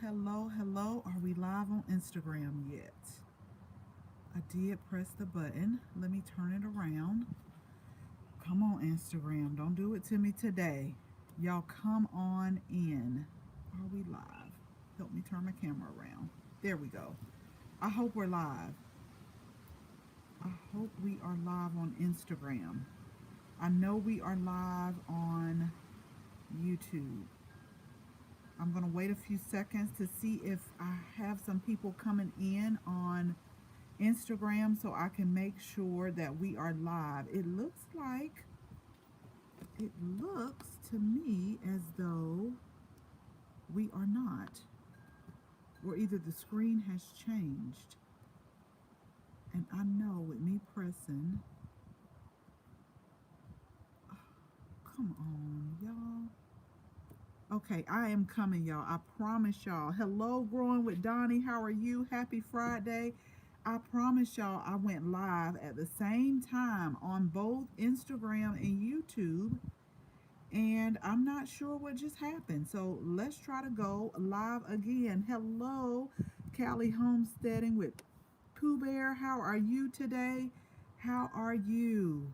Hello. Are we live on Instagram yet? I did press the button. Let me turn it around. Come on, Instagram. Don't do it to me today. Y'all come on in. Are we live? Help me turn my camera around. There we go. I hope we're live. I hope we are live on Instagram. I know we are live on YouTube. I'm going to wait a few seconds to see if I have some people coming in on Instagram so I can make sure that we are live. It looks to me as though we are not, or either the screen has changed. And I know with me pressing, oh, come on, y'all. Okay, I am coming, y'all. I promise y'all. Hello, Growing with Donnie. How are you? Happy Friday. I promise y'all I went live at the same time on both Instagram and YouTube. And I'm not sure what just happened. So let's try to go live again. Hello, Callie Homesteading with Pooh Bear. How are you today? How are you?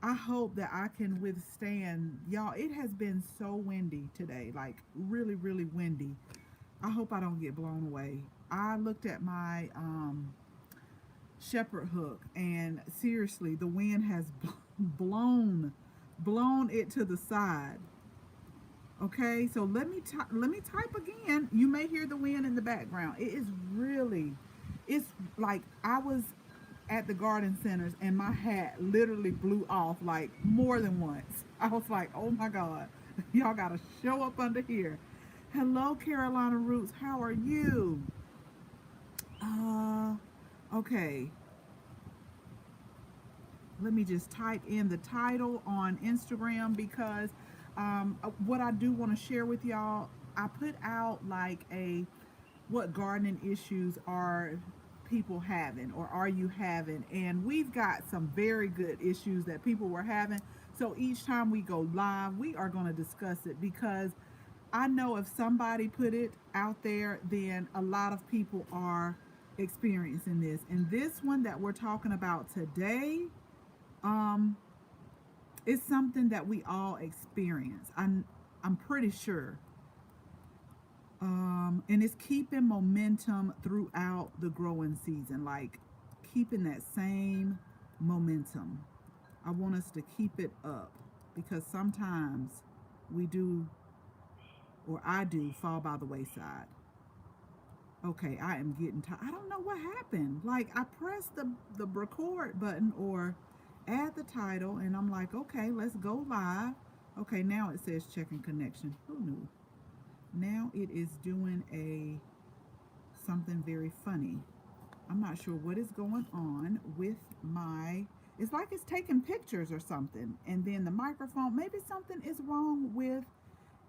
I hope that I can withstand. Y'all, it has been so windy today. Like really, really windy. I hope I don't get blown away. I looked at my shepherd hook, and seriously, the wind has blown it to the side. Okay, so let me type again. You may hear the wind in the background. It is really, it's like I was at the garden centers and my hat literally blew off like more than once. I was like, oh my God, y'all gotta show up under here. Hello, Carolina Roots. How are you? Uh, okay. Let me just type in the title on Instagram because what I do want to share with y'all, I put out like a what gardening issues are people having or are you having, and we've got some very good issues that people were having. So each time we go live, we are going to discuss it because I know if somebody put it out there, then a lot of people are experiencing this. And this one that we're talking about today, um, is something that we all experience. I'm pretty sure. And it's keeping momentum throughout the growing season, like keeping that same momentum. I want us to keep it up because sometimes we do, or I do, fall by the wayside. Okay, I am getting tired. I don't know what happened. Like I pressed the record button or add the title, and I'm like, okay, let's go live. Okay, now it says checking connection. Who knew? Now it is doing a something very funny. I'm not sure what is going on with my. It's like it's taking pictures or something, and then the microphone. Maybe something is wrong with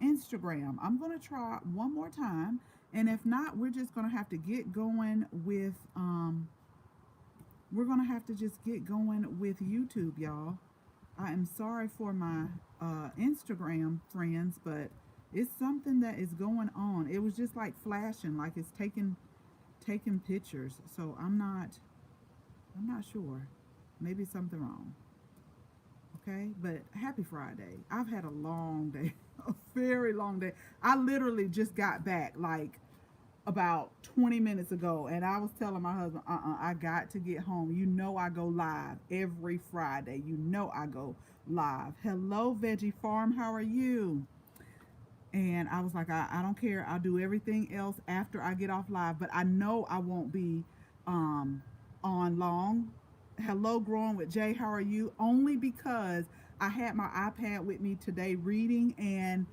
Instagram. I'm gonna try one more time, and if not, we're just gonna have to get going with we're gonna have to just get going with YouTube, y'all. I am sorry for my Instagram friends, but it's something that is going on. It was just like flashing, like it's taking pictures. So I'm not sure. Maybe something wrong. Okay, but happy Friday. I've had a long day, a very long day. I literally just got back like about 20 minutes ago, and I was telling my husband, I got to get home. You know I go live every Friday. You know I go live. Hello, Veggie Farm. How are you? And I was like, I don't care. I'll do everything else after I get off live, but I know I won't be um, on long. Hello, Growing with Jay. How are you? Only because I had my iPad with me today reading, and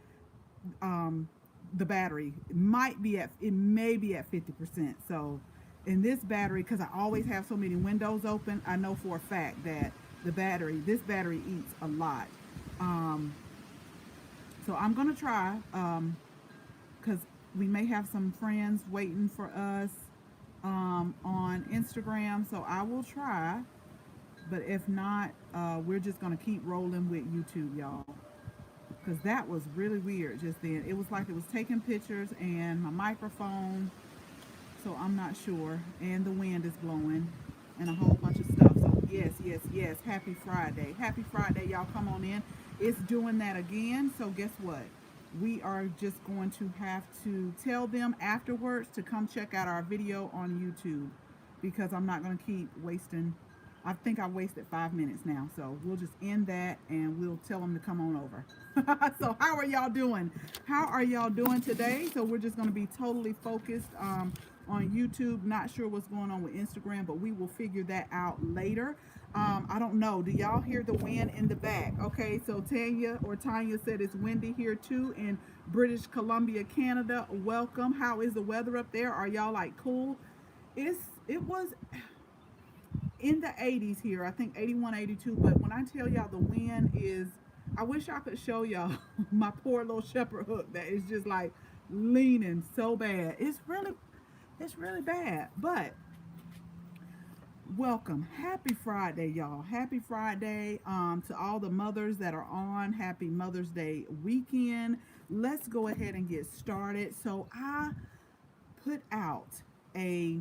um, the battery it may be at 50%. So in this battery, because I always have so many windows open, I know for a fact that this battery eats a lot. Um, so I'm gonna try because we may have some friends waiting for us on Instagram. So I will try, but if not, we're just gonna keep rolling with YouTube, y'all. because that was really weird just then. It was like it was taking pictures and my microphone, so I'm not sure. And the wind is blowing and a whole bunch of stuff. So, yes, yes, yes. Happy Friday. Happy Friday. Y'all come on in. It's doing that again. So, guess what? We are just going to have to tell them afterwards to come check out our video on YouTube because I'm not going to keep wasting. I think I wasted 5 minutes now. So we'll just end that and we'll tell them to come on over. So how are y'all doing? How are y'all doing today? So we're just going to be totally focused on YouTube. Not sure what's going on with Instagram, but we will figure that out later. I don't know. Do y'all hear the wind in the back? Okay, so Tanya said it's windy here too in British Columbia, Canada. Welcome. How is the weather up there? Are y'all like cool? It was in the 80s here, I think 81, 82. But when I tell y'all the wind is, I wish I could show y'all my poor little shepherd hook that is just like leaning so bad. It's really bad. But welcome. Happy Friday, y'all. Happy Friday to all the mothers that are on. Happy Mother's Day weekend. Let's go ahead and get started. So I put out a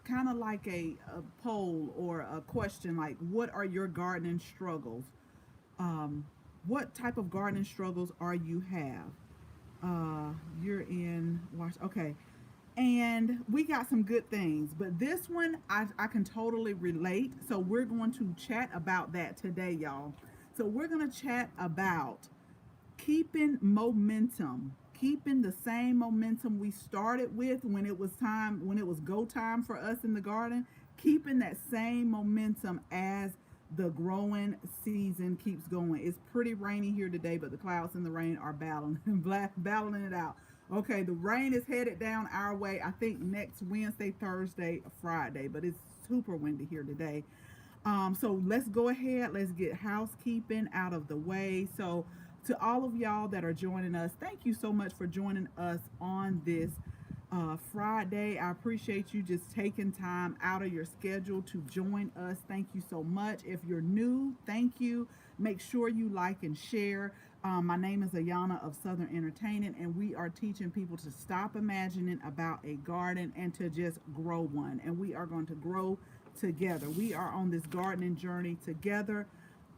kind of like a poll or a question like, what are your gardening struggles? What type of gardening struggles are you have? You're in Washington. Okay. And we got some good things, but this one I can totally relate. So we're going to chat about that today, y'all. So we're going to chat about keeping momentum, keeping the same momentum we started with when it was go time for us in the garden, keeping that same momentum as the growing season keeps going. It's pretty rainy here today, but the clouds and the rain are battling it out. Okay, the rain is headed down our way, I think next Wednesday, Thursday, Friday, but it's super windy here today. So let's go ahead. Let's get housekeeping out of the way. So to all of y'all that are joining us, thank you so much for joining us on this Friday. I appreciate you just taking time out of your schedule to join us. Thank you so much. If you're new, thank you. Make sure you like and share. My name is Ayana of Southern Entertaining, and we are teaching people to stop imagining about a garden and to just grow one. And we are going to grow together. We are on this gardening journey together.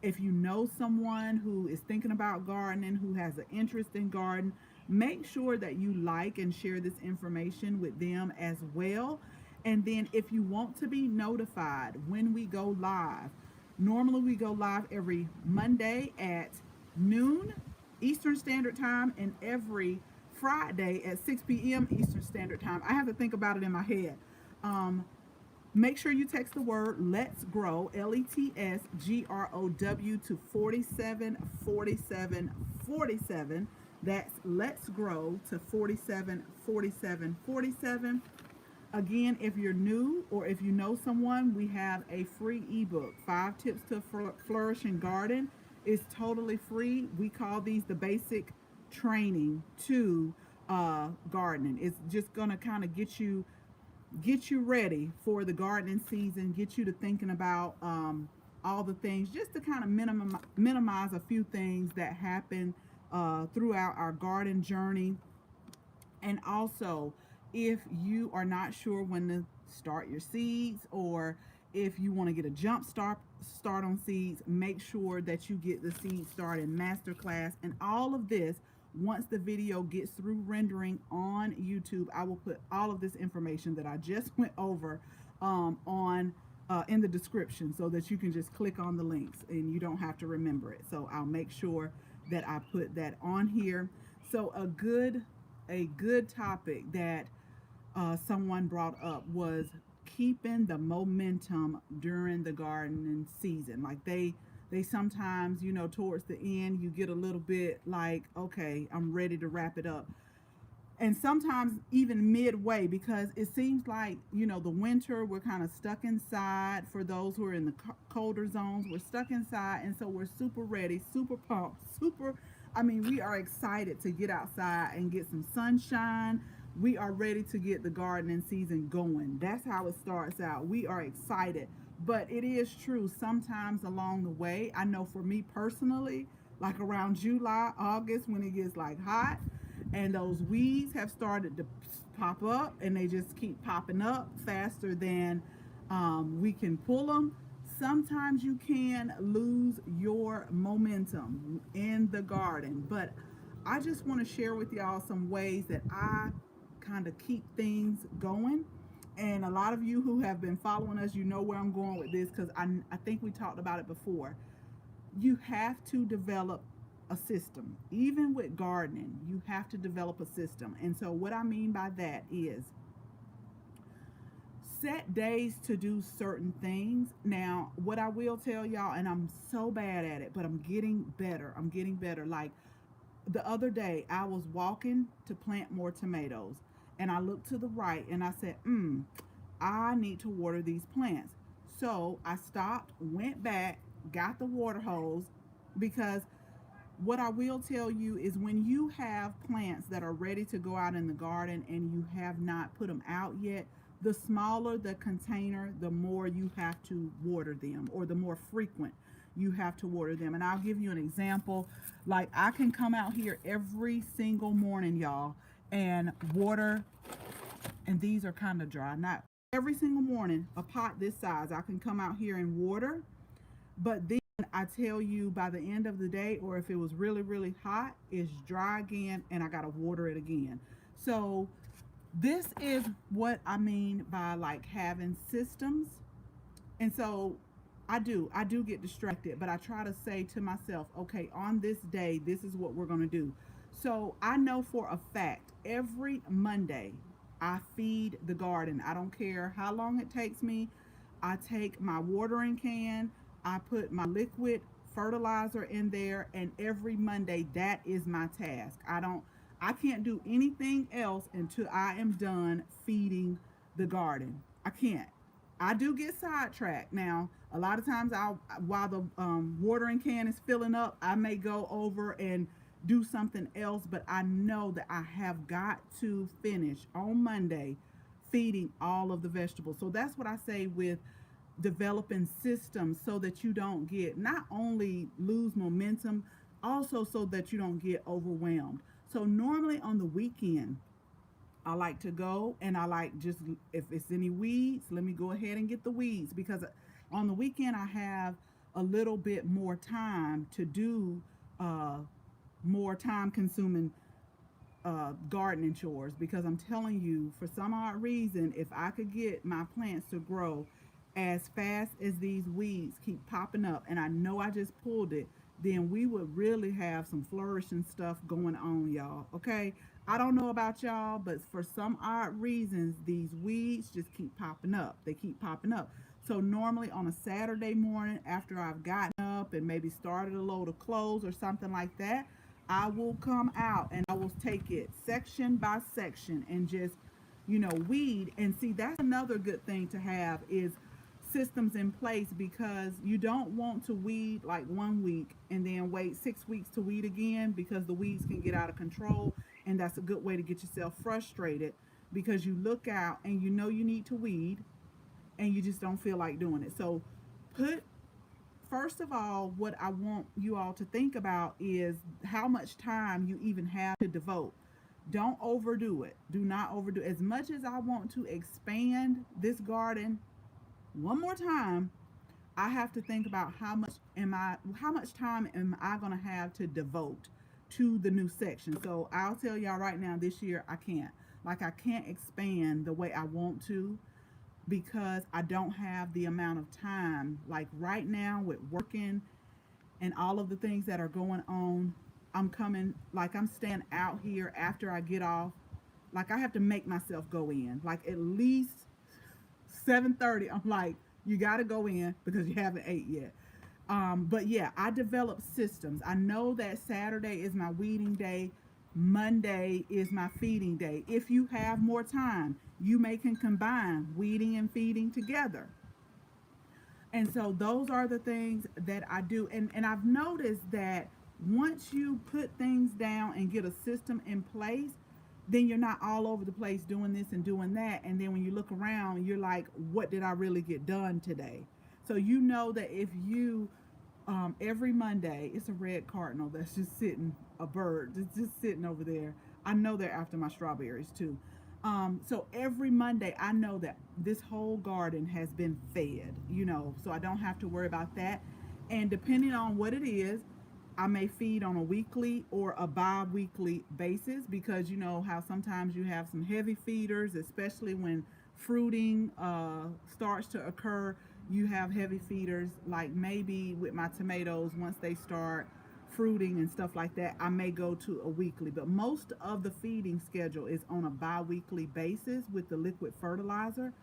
If you know someone who is thinking about gardening, who has an interest in garden, make sure that you like and share this information with them as well. And then if you want to be notified when we go live, normally we go live every Monday at noon Eastern Standard Time and every Friday at 6 p.m. Eastern Standard Time. I have to think about it in my head. Make sure you text the word Let's Grow, LETSGROW to 474747. That's Let's Grow to 474747. Again, if you're new or if you know someone, we have a free ebook, 5 Tips to Flourishing Garden. It's totally free. We call these the basic training to gardening. It's just going to kind of get you ready for the gardening season, get you to thinking about all the things, just to kind of minimize a few things that happen throughout our garden journey. And also, if you are not sure when to start your seeds, or if you want to get a jump start on seeds, make sure that you get the Seed Starting Masterclass. And all of this, once the video gets through rendering on YouTube, I will put all of this information that I just went over in the description, so that you can just click on the links and you don't have to remember it. So I'll make sure that I put that on here. So a good topic that someone brought up was keeping the momentum during the gardening season. Like they sometimes, towards the end, you get a little bit like, okay, I'm ready to wrap it up. And sometimes even midway, because it seems like, the winter, we're kind of stuck inside. For those who are in the colder zones, we're stuck inside. And so we're super ready, super pumped, we are excited to get outside and get some sunshine. We are ready to get the gardening season going. That's how it starts out. We are excited. But it is true, sometimes along the way, I know for me personally, like around July, August, when it gets like hot, and those weeds have started to pop up, and they just keep popping up faster than we can pull them. Sometimes you can lose your momentum in the garden, but I just want to share with y'all some ways that I kind of keep things going. And a lot of you who have been following us, you know where I'm going with this, because I think we talked about it before. You have to develop a system. Even with gardening, you have to develop a system. And so, what I mean by that is set days to do certain things. Now, what I will tell y'all, and I'm so bad at it, but I'm getting better. I'm getting better. Like the other day, I was walking to plant more tomatoes, and I looked to the right and I said, I need to water these plants. So I stopped, went back, got the water hose, because what I will tell you is when you have plants that are ready to go out in the garden and you have not put them out yet, the smaller the container, the more you have to water them, or the more frequent you have to water them. And I'll give you an example. Like I can come out here every single morning, y'all, and water, and these are kind of dry. Not every single morning, a pot this size, I can come out here and water, but then I tell you by the end of the day, or if it was really, really hot, it's dry again and I gotta water it again. So this is what I mean by like having systems. And so I do get distracted, but I try to say to myself, okay, on this day, this is what we're gonna do. So I know for a fact every Monday I feed the garden. I don't care how long it takes me. I take my watering can, I put my liquid fertilizer in there, and every Monday that is my task. I can't do anything else until I am done feeding the garden. I can't. I do get sidetracked. Now, a lot of times while the watering can is filling up, I may go over and do something else, but I know that I have got to finish on Monday feeding all of the vegetables. So that's what I say with developing systems, so that you don't get, not only lose momentum, also so that you don't get overwhelmed. So normally on the weekend, I like to go and I like, just if it's any weeds, let me go ahead and get the weeds, because on the weekend I have a little bit more time to do uh, more time consuming gardening chores, because I'm telling you, for some odd reason, if I could get my plants to grow as fast as these weeds keep popping up, and I know I just pulled it, then we would really have some flourishing stuff going on, y'all. Okay? I don't know about y'all, but for some odd reasons, these weeds just keep popping up. They keep popping up. So normally on a Saturday morning, after I've gotten up and maybe started a load of clothes or something like that, I will come out and I will take it section by section and just, weed. And see, that's another good thing to have, is systems in place, because you don't want to weed like 1 week and then wait 6 weeks to weed again, because the weeds can get out of control, and that's a good way to get yourself frustrated, because you look out and you know you need to weed and you just don't feel like doing it. So put first of all, what I want you all to think about is how much time you even have to devote. Don't overdo it. Do not overdo it. As much as I want to expand this garden one more time, I have to think about how much time am I going to have to devote to the new section. So I'll tell y'all right now, this year I can't. Like, I can't expand the way I want to, because I don't have the amount of time. Like right now with working and all of the things that are going on, I'm staying out here after I get off. Like, I have to make myself go in. Like at least 7:30. I'm like, you got to go in because you haven't ate yet. But yeah, I develop systems. I know that Saturday is my weeding day. Monday is my feeding day. If you have more time, you can combine weeding and feeding together. And so those are the things that I do. And I've noticed that once you put things down and get a system in place, then you're not all over the place doing this and doing that. And then when you look around, you're like, what did I really get done today? So you know that if you Every Monday, it's a red cardinal that's just sitting, a bird that's just sitting over there. I know they're after my strawberries too. So every Monday, I know that this whole garden has been fed, so I don't have to worry about that. And depending on what it is, I may feed on a weekly or a bi-weekly basis, because you know how sometimes you have some heavy feeders, especially when fruiting starts to occur. You have heavy feeders, like maybe with my tomatoes, once they start fruiting and stuff like that, I may go to a weekly. But most of the feeding schedule is on a bi-weekly basis with the liquid fertilizer.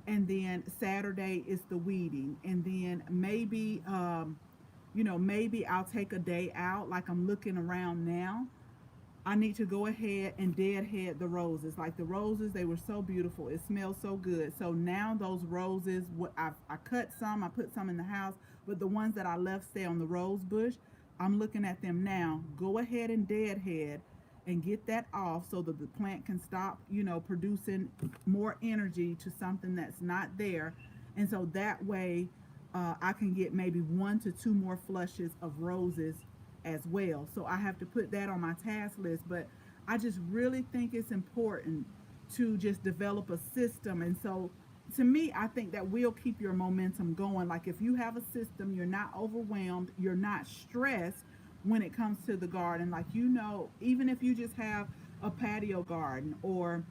And then Saturday is the weeding. And then maybe I'll take a day out, like I'm looking around now. I need to go ahead and deadhead the roses. Like the roses, they were so beautiful. It smells so good. So now those roses, I cut some, I put some in the house, but the ones that I left stay on the rose bush. I'm looking at them now. Go ahead and deadhead and get that off so that the plant can stop, producing more energy to something that's not there. And so that way, I can get maybe 1 to 2 more flushes of roses as well. So I have to put that on my task list. But I just really think it's important to just develop a system. And so to me, I think that will keep your momentum going. Like if you have a system, you're not overwhelmed, you're not stressed when it comes to the garden. Like, even if you just have a patio garden or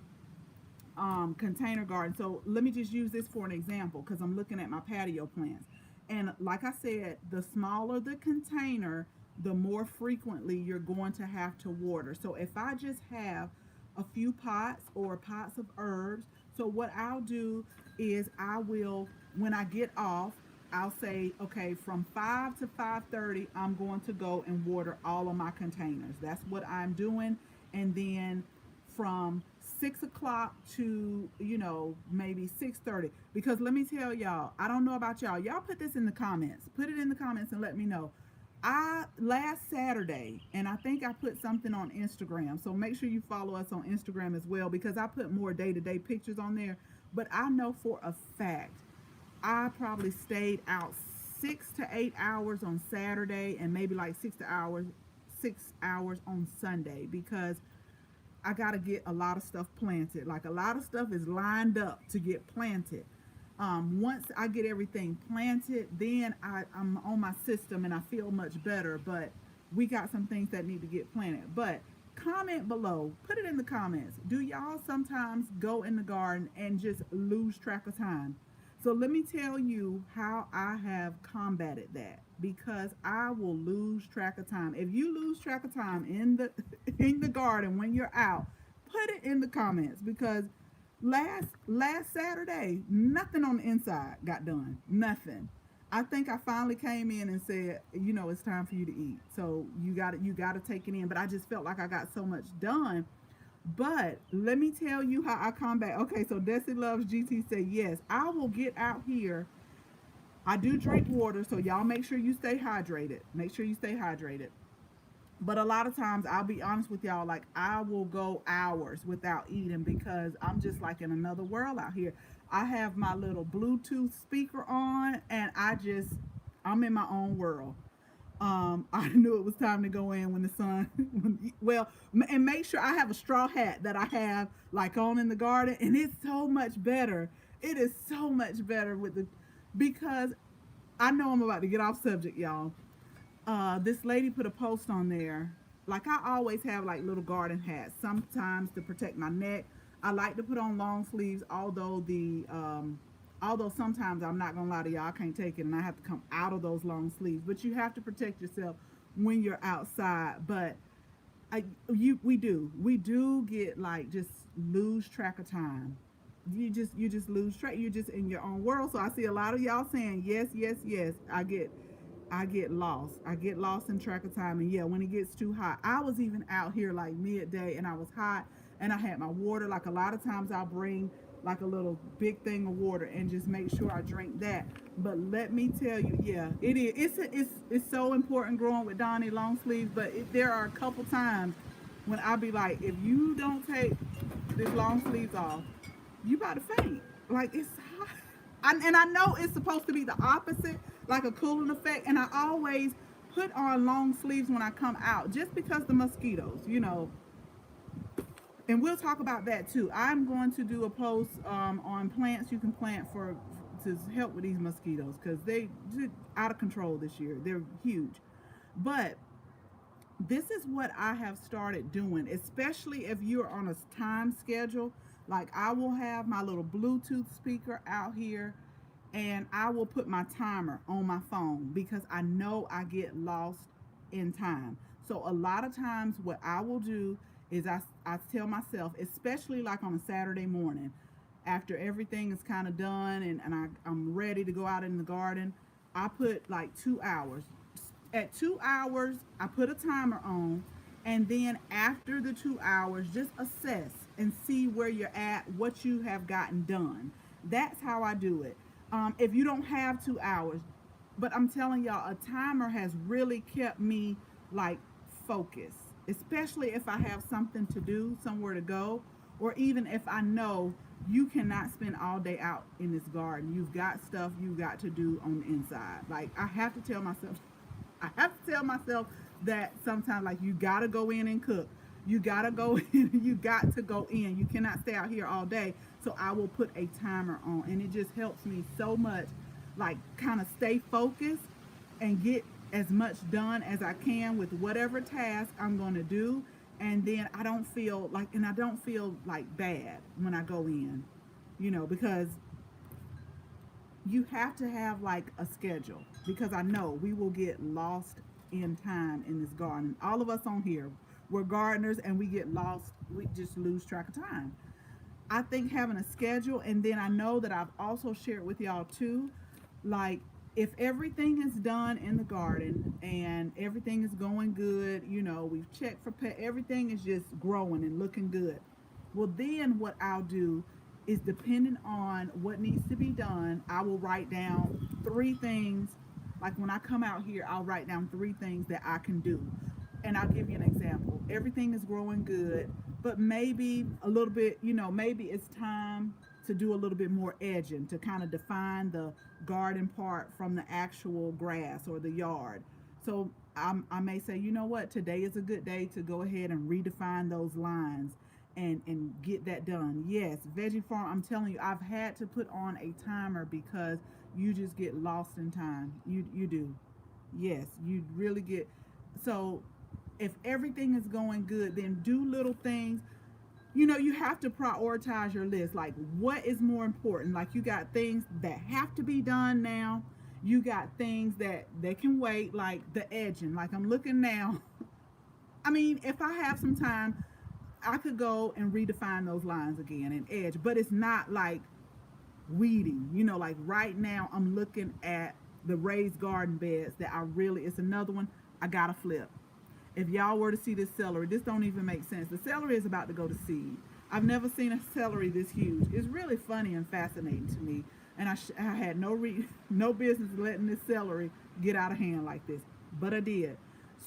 container garden. So let me just use this for an example, because I'm looking at my patio plants. And like I said, the smaller the container, the more frequently you're going to have to water. So if I just have a few pots or pots of herbs, so what I'll do is when I get off, I'll say, okay, from 5 to 5:30, I'm going to go and water all of my containers. That's what I'm doing. And then from 6 o'clock to maybe 6:30. Because let me tell y'all, I don't know about y'all. Y'all put this in the comments. Put it in the comments and let me know. I last Saturday, and I think I put something on Instagram. So make sure you follow us on Instagram as well, because I put more day-to-day pictures on there. But I know for a fact I probably stayed out 6 to 8 hours on Saturday, and maybe like 6 hours on Sunday, because I got to get a lot of stuff planted. Like a lot of stuff is lined up to get planted. Once I get everything planted, then I'm on my system and I feel much better. But we got some things that need to get planted. But comment below, put it in the comments. Do y'all sometimes go in the garden and just lose track of time? So let me tell you how I have combated that, because I will lose track of time. If you lose track of time in the in the garden when you're out, put it in the comments, because last Saturday, nothing on the inside got done. Nothing. I think I finally came in and said, it's time for you to eat. So you got to take it in. But I just felt like I got so much done. But let me tell you how I combat. Okay, so Desi Loves GT say, yes, I will get out here. I do drink water, so y'all make sure you stay hydrated. Make sure you stay hydrated. But a lot of times, I'll be honest with y'all, like I will go hours without eating, because I'm just like in another world out here. I have my little Bluetooth speaker on, and I'm in my own world. I knew it was time to go in when the sun, and make sure I have a straw hat that I have like on in the garden, and it's so much better. It is so much better because I know I'm about to get off subject, y'all. This lady put a post on there. Like I always have like little garden hats, sometimes to protect my neck. I like to put on long sleeves, although sometimes, I'm not gonna lie to y'all, I can't take it and I have to come out of those long sleeves. But you have to protect yourself when you're outside. But we do get like just lose track of time. You just lose track. You're just in your own world. So I see a lot of y'all saying yes, yes, yes. I get lost. I get lost in track of time. And yeah, when it gets too hot, I was even out here like midday and I was hot and I had my water. Like a lot of times I'll bring like a little big thing of water and just make sure I drink that. But let me tell you, yeah, it is. It's so important growing with Donnie long sleeves. But there are a couple times when I'll be like, if you don't take this long sleeves off, you about to faint. Like it's hot. And I know it's supposed to be the opposite, like a cooling effect. And I always put on long sleeves when I come out, just because the mosquitoes, and we'll talk about that too. I'm going to do a post on plants you can plant for to help with these mosquitoes, because they just out of control this year. They're huge. But this is what I have started doing, especially if you're on a time schedule. Like, I will have my little Bluetooth speaker out here, and I will put my timer on my phone because I know I get lost in time. So a lot of times what I will do is I tell myself, especially like on a Saturday morning, after everything is kind of done, I'm ready to go out in the garden, I put like 2 hours. At 2 hours, I put a timer on, and then after the 2 hours, just assess and see where you're at, what you have gotten done. That's how I do it. If you don't have 2 hours, but I'm telling y'all, a timer has really kept me like focused, especially if I have something to do, somewhere to go, or even if I know you cannot spend all day out in this garden. You've got stuff you got to do on the inside. Like, I have to tell myself, that sometimes, like, you gotta go in and cook. You gotta go in. You got to go in. You cannot stay out here all day. So I will put a timer on, and it just helps me so much, like, kind of stay focused and get as much done as I can with whatever task I'm going to do. And then I don't feel like bad when I go in, because you have to have like a schedule, because I know we will get lost in time in this garden. All of us on here, we're gardeners, and we get lost. We just lose track of time. I think having a schedule, and then I know that I've also shared with y'all too, like, if everything is done in the garden and everything is going good, we've checked for everything is just growing and looking good. Well, then what I'll do is, depending on what needs to be done, I will write down 3 things. Like, when I come out here, I'll write down 3 things that I can do. And I'll give you an example. Everything is growing good, but maybe a little bit, maybe it's time to do a little bit more edging to kind of define the garden part from the actual grass or the yard. So I may say, you know what, today is a good day to go ahead and redefine those lines and get that done. Yes, Veggie Farm, I'm telling you, I've had to put on a timer because you just get lost in time. You do. Yes, you really get. So if everything is going good, then do little things. You have to prioritize your list. Like, what is more important? Like, you got things that have to be done now. You got things that they can wait, like the edging. Like, I'm looking now. I mean, if I have some time, I could go and redefine those lines again and edge. But it's not like weeding. Like right now, I'm looking at the raised garden beds that it's another one I gotta flip. If y'all were to see this celery, this don't even make sense. The celery is about to go to seed. I've never seen a celery this huge. It's really funny and fascinating to me. And I had no business letting this celery get out of hand like this, but I did.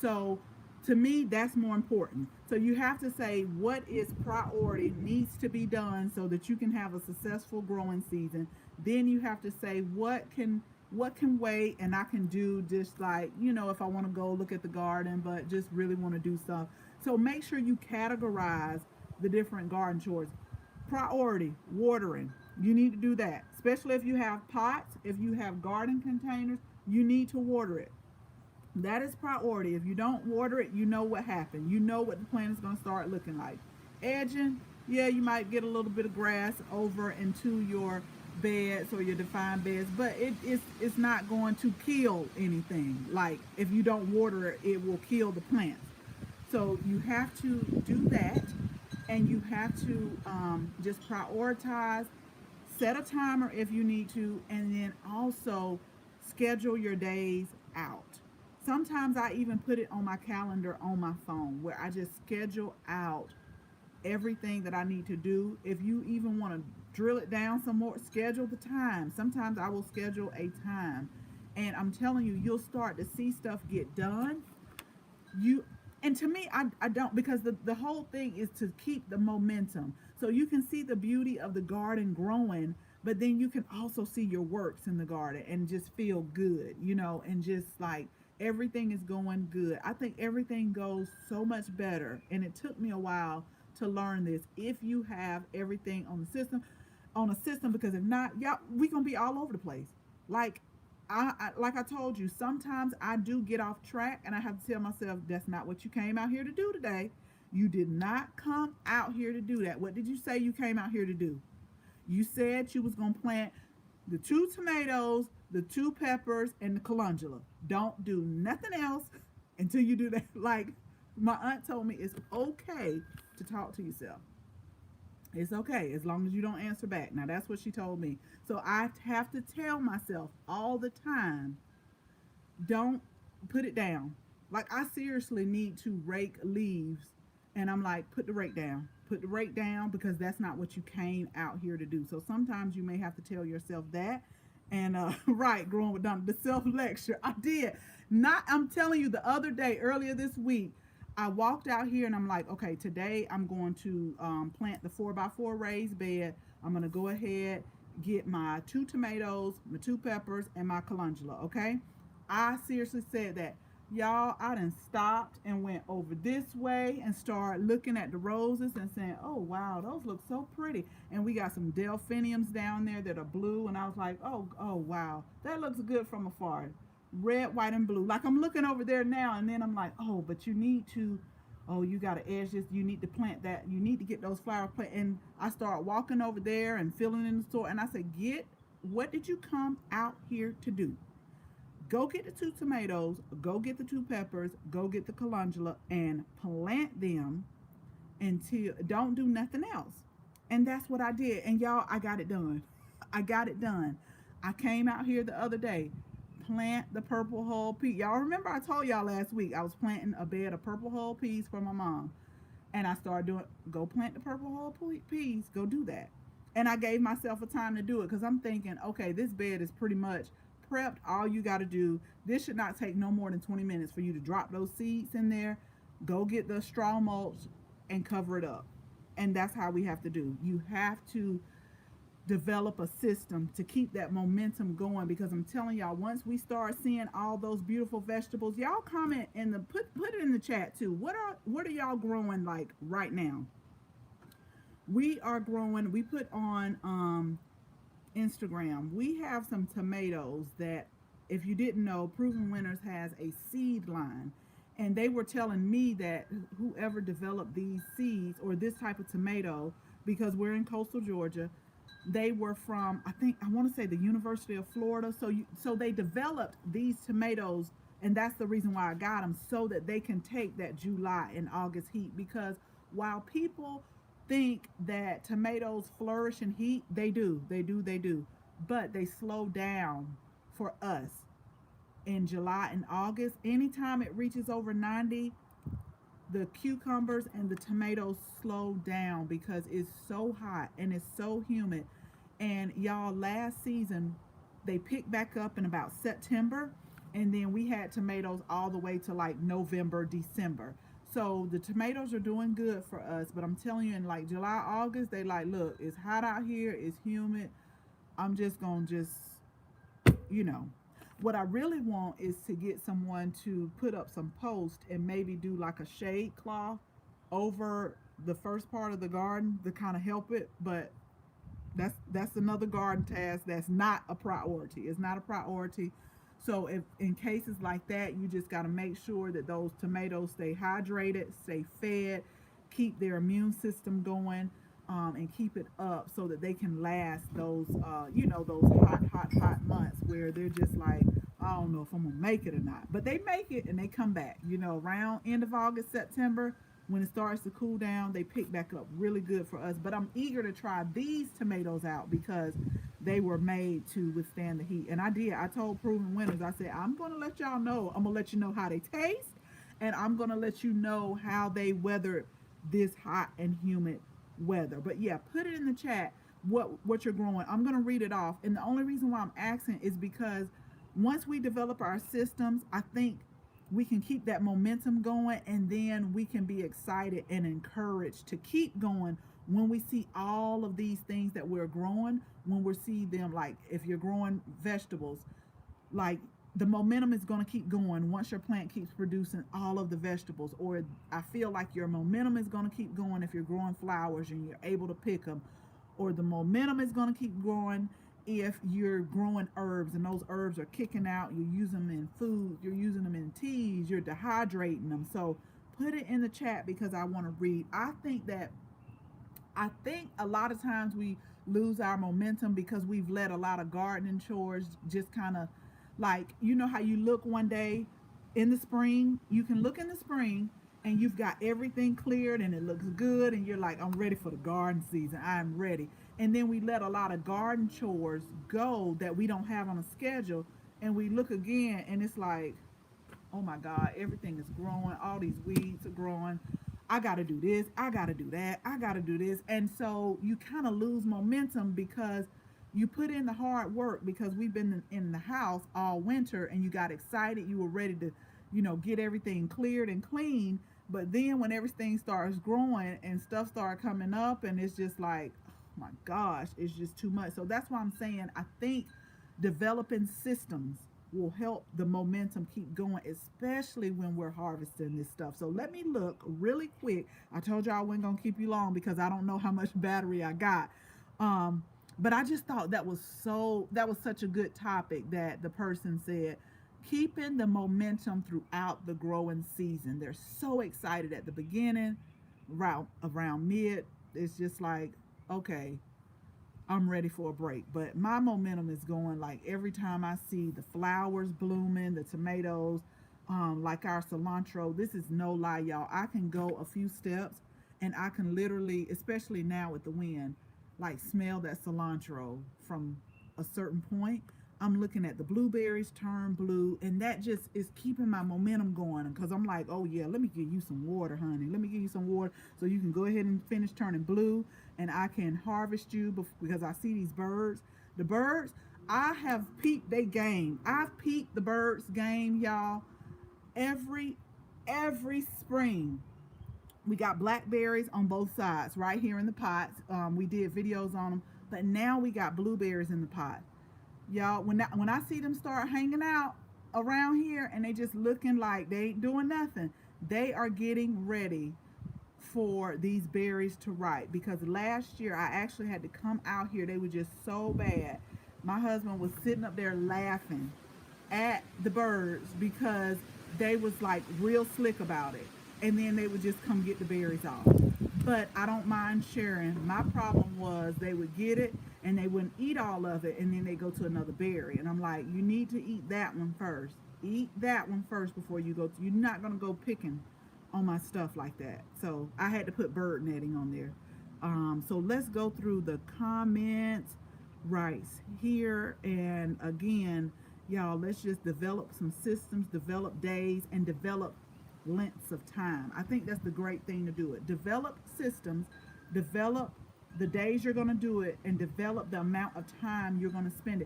So to me, that's more important. So you have to say what is priority, needs to be done so that you can have a successful growing season. Then you have to say what can wait, and I can do just like, if I want to go look at the garden, but just really want to do stuff. So make sure you categorize the different garden chores. Priority, watering. You need to do that, especially if you have pots, if you have garden containers, you need to water it. That is priority. If you don't water it, you know what happened. You know what the plant is going to start looking like. Edging, yeah, you might get a little bit of grass over into your beds or your defined beds, but it's not going to kill anything. Like, if you don't water it, it will kill the plants. So you have to do that, and you have to just prioritize, set a timer if you need to, and then also schedule your days out. Sometimes I even put it on my calendar on my phone, where I just schedule out everything that I need to do. If you even want to drill it down some more, schedule the time. Sometimes I will schedule a time, and I'm telling you, you'll start to see stuff get done. And to me, I don't, because the whole thing is to keep the momentum, so you can see the beauty of the garden growing, but then you can also see your works in the garden and just feel good, and just like everything is going good. I think everything goes so much better, and it took me a while to learn this. If you have everything on a system, because if not, y'all, we gonna be all over the place. Like like I told you, sometimes I do get off track, and I have to tell myself that's not what you came out here to do today. You did not come out here to do that. What did you say you came out here to do? You said you was gonna plant the 2 tomatoes, the 2 peppers, and the calendula. Don't do nothing else until you do that. Like my aunt told me, it's okay to talk to yourself. It's okay as long as you don't answer back. Now that's what she told me. So I have to tell myself all the time, don't put it down. Like I seriously need to rake leaves, and I'm like, put the rake down. Put the rake down, because that's not what you came out here to do. So sometimes you may have to tell yourself that. And right, growing with Donna, the self lecture. I did. Not I'm telling you, the other day, earlier this week, I walked out here and I'm like, okay, today I'm going to plant the 4x4 raised bed. I'm going to go ahead, get my 2 tomatoes, my 2 peppers, and my calendula, okay? I seriously said that. Y'all, I done stopped and went over this way and started looking at the roses and saying, oh, wow, those look so pretty. And we got some delphiniums down there that are blue. And I was like, oh, wow, that looks good from afar. Red, white, and blue. Like I'm looking over there now, and then I'm like, oh, but you need to, oh, you got to edge this. You need to plant that. You need to get those flowers plant. And I start walking over there and filling in the store. And I said, what did you come out here to do? Go get the 2 tomatoes, go get the 2 peppers, go get the calendula, and plant them until, don't do nothing else. And that's what I did. And y'all, I got it done. I got it done. I came out here the other day, plant the purple hull peas. Y'all remember I told y'all last week I was planting a bed of purple hull peas for my mom. And I started doing, go plant the purple hull peas, go do that. And I gave myself a time to do it, because I'm thinking, okay, this bed is pretty much prepped. All you got to do, this should not take no more than 20 minutes for you to drop those seeds in there, go get the straw mulch, and cover it up. And that's how we have to do. You have to develop a system to keep that momentum going, because I'm telling y'all, once we start seeing all those beautiful vegetables, y'all comment in the put it in the chat too. What are y'all growing like right now? We are growing, we put on Instagram, we have some tomatoes that, if you didn't know, Proven Winners has a seed line, and they were telling me that whoever developed these seeds or this type of tomato, because we're in coastal Georgia, they were from, I want to say the University of Florida. So they developed these tomatoes, and that's the reason why I got them, so that they can take that July and August heat. Because while people think that tomatoes flourish in heat, they do, but they slow down for us in July and August. Anytime it reaches over 90, the cucumbers and the tomatoes slow down, because it's so hot and it's so humid. And y'all, last season they picked back up in about September, and then we had tomatoes all the way to like November, December. So the tomatoes are doing good for us, but I'm telling you, in like July, August, they like, look, it's hot out here, it's humid. I'm just gonna what I really want is to get someone to put up some posts and maybe do like a shade cloth over the first part of the garden to kind of help it. But that's another garden task that's not a priority. It's not a priority. So if in cases like that, you just got to make sure that those tomatoes stay hydrated, stay fed, keep their immune system going, and keep it up so that they can last those hot months where they're just like, I don't know if I'm gonna make it or not. But they make it and they come back. Around end of August, September, when it starts to cool down, they pick back up really good for us. But I'm eager to try these tomatoes out, because they were made to withstand the heat. And I told Proven Winners, I said, I'm gonna let y'all know. I'm gonna let you know how they taste, and I'm gonna let you know how they weathered this hot and humid weather. But yeah, put it in the chat what you're growing. I'm gonna read it off. And the only reason why I'm asking is because once we develop our systems, I think we can keep that momentum going, and then we can be excited and encouraged to keep going when we see all of these things that we're growing, when we see them, like if you're growing vegetables, like the momentum is going to keep going once your plant keeps producing all of the vegetables. Or I feel like your momentum is going to keep going if you're growing flowers and you're able to pick them. Or the momentum is going to keep growing if you're growing herbs and those herbs are kicking out. You're using them in food, you're using them in teas, you're dehydrating them. So put it in the chat because I want to read. I think a lot of times we lose our momentum because we've let a lot of gardening chores just kind of, like, you know how you look one day in the spring, you can look in the spring and you've got everything cleared and it looks good and you're like, I'm ready for the garden season. I'm ready. And then we let a lot of garden chores go that we don't have on a schedule, and we look again and it's like, oh my God, everything is growing. All these weeds are growing. I got to do this. I got to do that. I got to do this. And so you kind of lose momentum because you put in the hard work, because we've been in the house all winter and you got excited. You were ready to, get everything cleared and clean. But then when everything starts growing and stuff start coming up and it's just like, oh my gosh, it's just too much. So that's why I'm saying I think developing systems will help the momentum keep going, especially when we're harvesting this stuff. So let me look really quick. I told y'all I wasn't gonna keep you long because I don't know how much battery I got. But I just thought that was such a good topic that the person said, keeping the momentum throughout the growing season. They're so excited at the beginning, around mid. It's just like, okay, I'm ready for a break. But my momentum is going, like every time I see the flowers blooming, the tomatoes, like our cilantro. This is no lie, y'all. I can go a few steps and I can literally, especially now with the wind, like smell that cilantro from a certain point. I'm looking at the blueberries turn blue, and that just is keeping my momentum going because I'm like, oh yeah, let me give you some water, honey. Let me give you some water so you can go ahead and finish turning blue, and I can harvest you because I see these birds. The birds, I have peeped they game. I've peeped the birds game, y'all. Every spring we got blackberries on both sides right here in the pots. We did videos on them, but now we got blueberries in the pot. Y'all, when I see them start hanging out around here and they just looking like they ain't doing nothing, they are getting ready for these berries to ripe. Because last year I actually had to come out here. They were just so bad. My husband was sitting up there laughing at the birds because they was like real slick about it. And then they would just come get the berries off. But I don't mind sharing. My problem was they would get it and they wouldn't eat all of it, and then they go to another berry. And I'm like, you need to eat that one first. Eat that one first before you go. You're not going to go picking on my stuff like that. So I had to put bird netting on there. So let's go through the comments right here. And again, y'all, let's just develop some systems, develop days, and develop lengths of time. I think that's the great thing to do it. Develop systems, develop the days you're going to do it, and develop the amount of time you're going to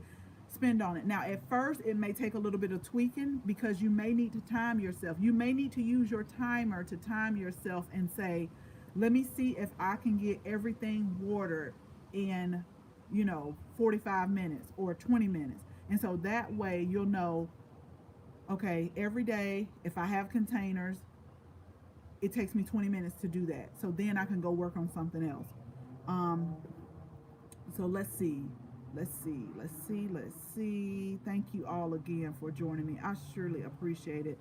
spend on it. Now, at first, it may take a little bit of tweaking because you may need to time yourself. You may need to use your timer to time yourself and say, let me see if I can get everything watered in, 45 minutes or 20 minutes. And so that way you'll know, okay, every day, if I have containers, it takes me 20 minutes to do that. So then I can go work on something else. So let's see. Thank you all again for joining me. I surely appreciate it.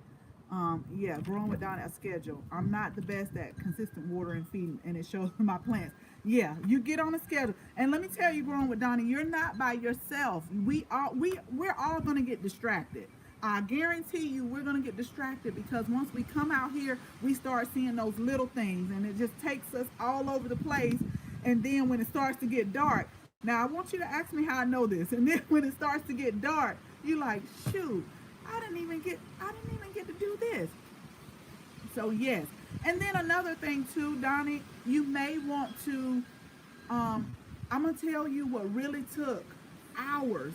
Yeah, growing with Donna a schedule. I'm not the best at consistent water and feeding, and it shows my plants. Yeah, you get on a schedule. And let me tell you, growing with Donna, you're not by yourself. We're all gonna get distracted. I guarantee you we're going to get distracted because once we come out here, we start seeing those little things and it just takes us all over the place. And then when it starts to get dark, now I want you to ask me how I know this. And then when it starts to get dark, you're like, shoot, I didn't even get to do this. So yes. And then another thing too, Donnie, you may want to, I'm going to tell you what really took hours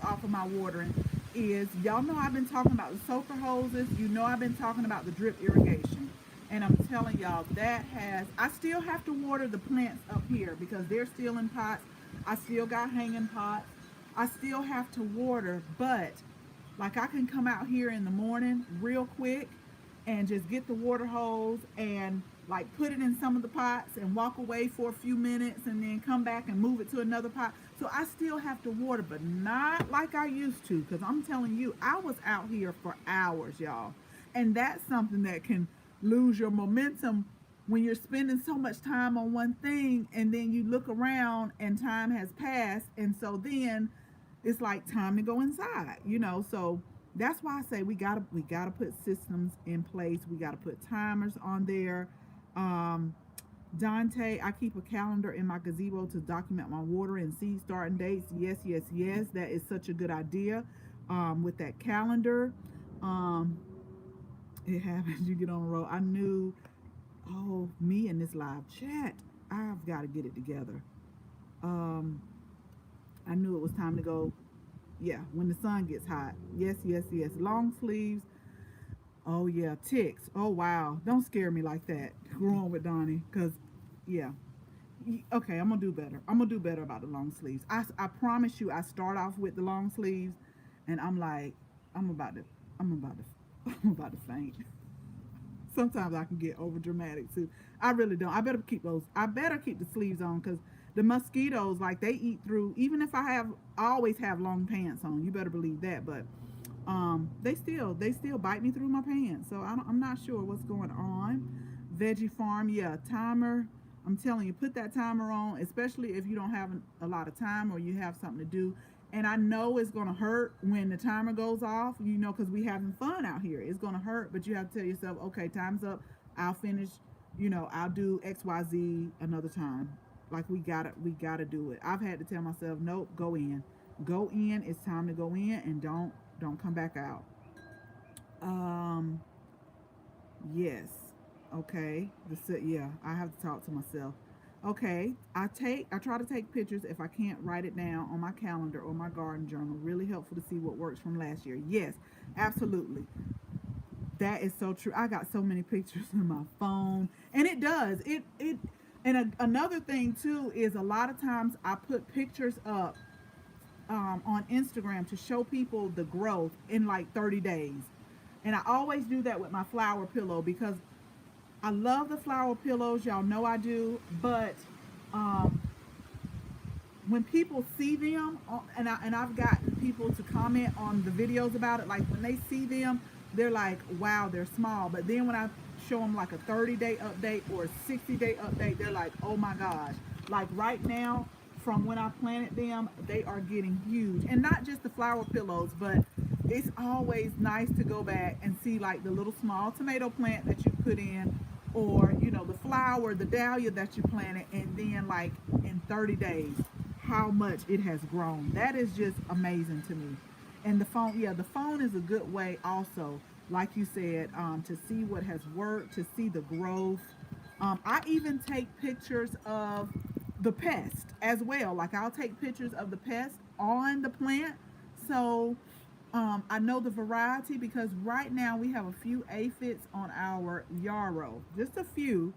off of my watering is, y'all know I've been talking about the soaker hoses. You know I've been talking about the drip irrigation. And I'm telling y'all, that has, I still have to water the plants up here because they're still in pots. I still got hanging pots. I still have to water, but like I can come out here in the morning real quick and just get the water hose and like put it in some of the pots and walk away for a few minutes and then come back and move it to another pot. So I still have to water, but not like I used to, because I'm telling you, I was out here for hours, y'all. And that's something that can lose your momentum when you're spending so much time on one thing and then you look around and time has passed, and so then it's like time to go inside, so that's why I say we gotta put systems in place. We gotta put timers on there. um Dante, I keep a calendar in my gazebo to document my water and seed starting dates. Yes, yes, yes, that is such a good idea. With that calendar, um it happens. You get on the road. I knew, oh, me in this live chat, I've got to get it together. um I knew it was time to go. Yeah, when the sun gets hot. Yes, yes, yes. Long sleeves. Oh yeah, ticks. Oh wow, don't scare me like that. Growing with Donnie, cause yeah. Okay, I'm gonna do better. I'm gonna do better about the long sleeves. I promise you. I start off with the long sleeves, and I'm like, I'm about to, I'm about to, I'm about to faint. Sometimes I can get over dramatic too. I really don't. I better keep those. I better keep the sleeves on because the mosquitoes, like, they eat through. Even if I always have long pants on. You better believe that. But they still bite me through my pants. So I'm not sure what's going on. Veggie Farm, yeah, timer. I'm telling you, put that timer on, especially if you don't have a lot of time or you have something to do. And I know it's gonna hurt when the timer goes off, because we having fun out here. It's gonna hurt, but you have to tell yourself, okay, time's up. I'll finish. I'll do X, Y, Z another time. Like, we gotta do it. I've had to tell myself, nope, go in. It's time to go in, and don't come back out. Um, yes. Okay. Yeah, I have to talk to myself. Okay. I try to take pictures if I can't write it down on my calendar or my garden journal. Really helpful to see what works from last year. Yes, absolutely. That is so true. I got so many pictures on my phone, and it does. Another thing too is a lot of times I put pictures up on Instagram to show people the growth in like 30 days. And I always do that with my flower pillow because I love the flower pillows. Y'all know I do. But um, when people see them, and I've gotten people to comment on the videos about it, like when they see them, they're like, wow, they're small. But then when I show them like a 30-day update or a 60-day update, they're like, oh my gosh. Like right now, from when I planted them, they are getting huge. And not just the flower pillows, but it's always nice to go back and see like the little small tomato plant that you put in, or the flower, the dahlia that you planted, and then like in 30 days how much it has grown. That is just amazing to me. And the phone, yeah, the phone is a good way also, like you said, to see what has worked, to see the growth. I even take pictures of the pest as well. Like, I'll take pictures of the pest on the plant. So I know the variety because right now we have a few aphids on our yarrow, just a few.